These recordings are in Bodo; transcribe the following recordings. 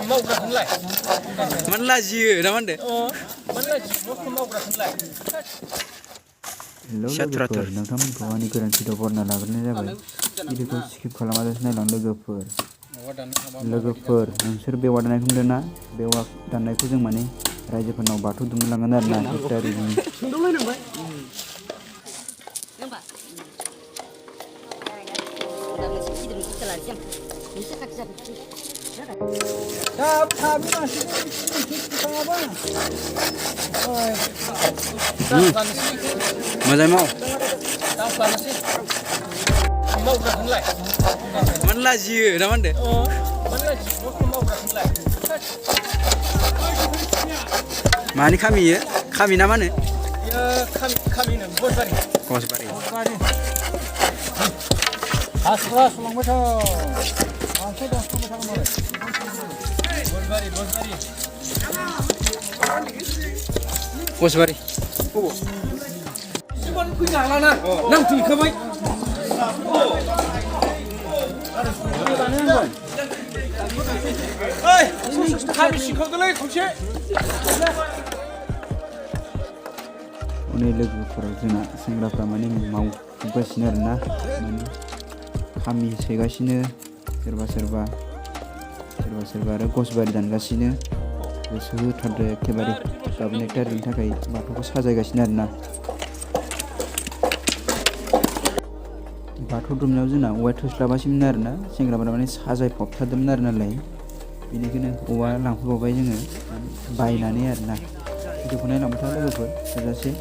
मावग्राखौलाय मान लाजियो ना मा होनदो हेलौ लोगोफोर नोंथांमोनखौ आंनि गोरोन्थिखौ बरना लाग्रोनाय जाबाय भिडिअखौ स्किप खालामालासे नायलां लोगोफोर नोंसोर बेवा दाननायखौ नुदों ना बेवा दाननायखौ जों माने रायजोफोरनाव बाथौ दुमनो लांगोन आरोना 1 तारिखनि मोजां माव मावग्राखौलाय मान लाजियो ना मा होनदो मानि खामियो खामि ना मा होनो खामिनो गसबारि हासुवा सुलांबाय था आंसो दासबाय थागोन गसबारि सिबान फैनो हालाना नांथुयैखाबाय ओइ खामि सिखावदोलै खनसे उन्दै लोगोफोराव जोंना सेंग्राफ्रा माने मावगासिनो आरोना माने खामि सैगासिनो सोरबा आरो गसबारि दानगासिनो गोसो होथारदो एखेबारे गाबोन 1 तारिखनि थाखाय बाथौखौ साजायगासिनो आरोना बाथौ दुमनायाव जोंना औवा थोस्लाबासैमोन आरोना सेंग्राफोरा माने साजायफबथारदोंमोन आरो नालाय बेनिखायनो औवा लांफैबावबाय जोङो बायनानै आरोना भिडिअखौ नायलांबाय था लोगोफोर थोजासे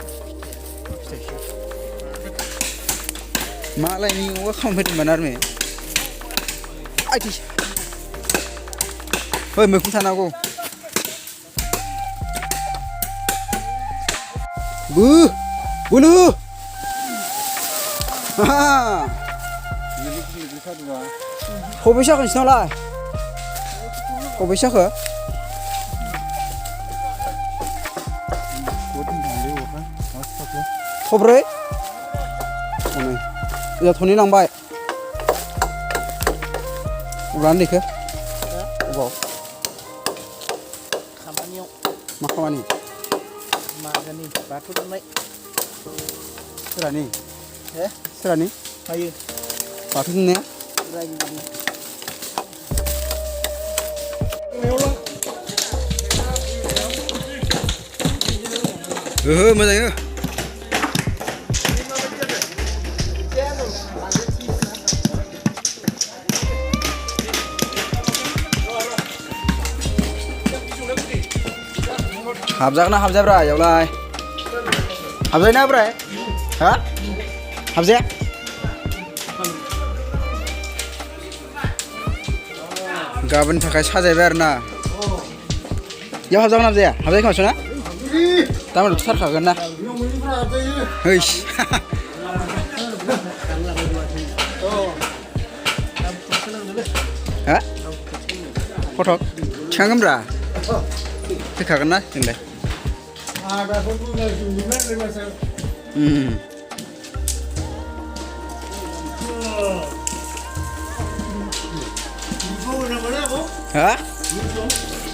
मालायनि औवा खालामफैदोंमोन आरो ओइ मैखुन थानांगौ बोलो खबैसे जाखो नोंसिनावलाय खबैसे जाखो खब्रै थनै लांबाय अब्ला उन्दैखो अबाव खामानियाव मा खामानि मागोनि बाथौ दुमनाय सोरानि हे सोरानि हायो बाथौ दुमनाया रायजोनि ओहो मोजाङै हाबजागोन ना हाबजायाब्रा इयावलाय हाबजायोना ओमफ्राय हा हाबजाया गाबोननि थाखाय साजायबाय आरोना इयाव हाबजागोन हाबजाया हाबजायो खोमासो ना दामाथ' थारखागोन ना हैस हा फटक थिखांगोनब्रा फैखागोन ना जोंलाय हा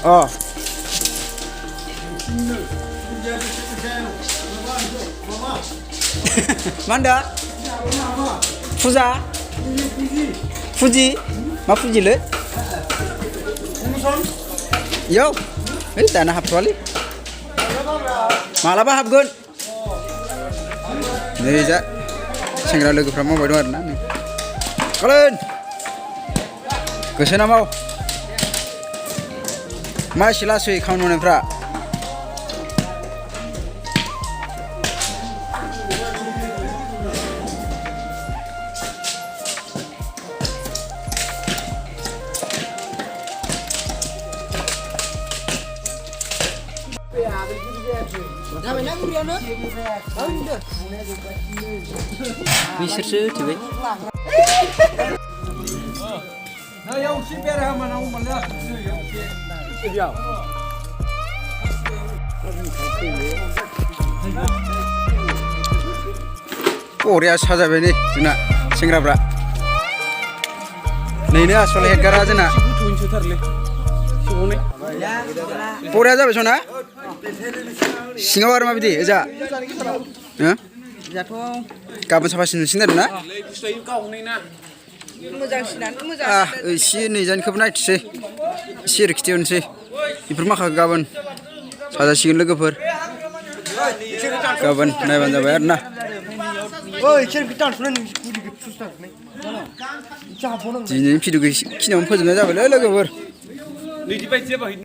अ मा होनदों फुजा फुजि मा फुजिलै इयाव है दाना हाबथ'वालै मालाबा हाबगोन नै जा सेंग्रा लोगोफ्रा मावबाय दं आरोना नै कलन गोसोना माव मा एसे लासै खामानि मावनायफ्रा बिसोरसो होथेबाय बरिया साजायबाय नै जोंना सेंग्राफ्रा नैनो आसल हेदगारा जोंना बरिया जाबाय सना सिङाव आरो माबायदि ओजा गाबोन साफासिन नुसिगोन आरो ना एसे नैजानिखौबो नायथोसै एसे ओरै खिथिहरनोसै बेफोर माखासे गाबोन साजासिगोन लोगोफोर गाबोन नायबानो जाबाय आरो ना दिनैनि भिडिअखौ खिनियावनो फोजोबनाय जाबायलै लोगोफोर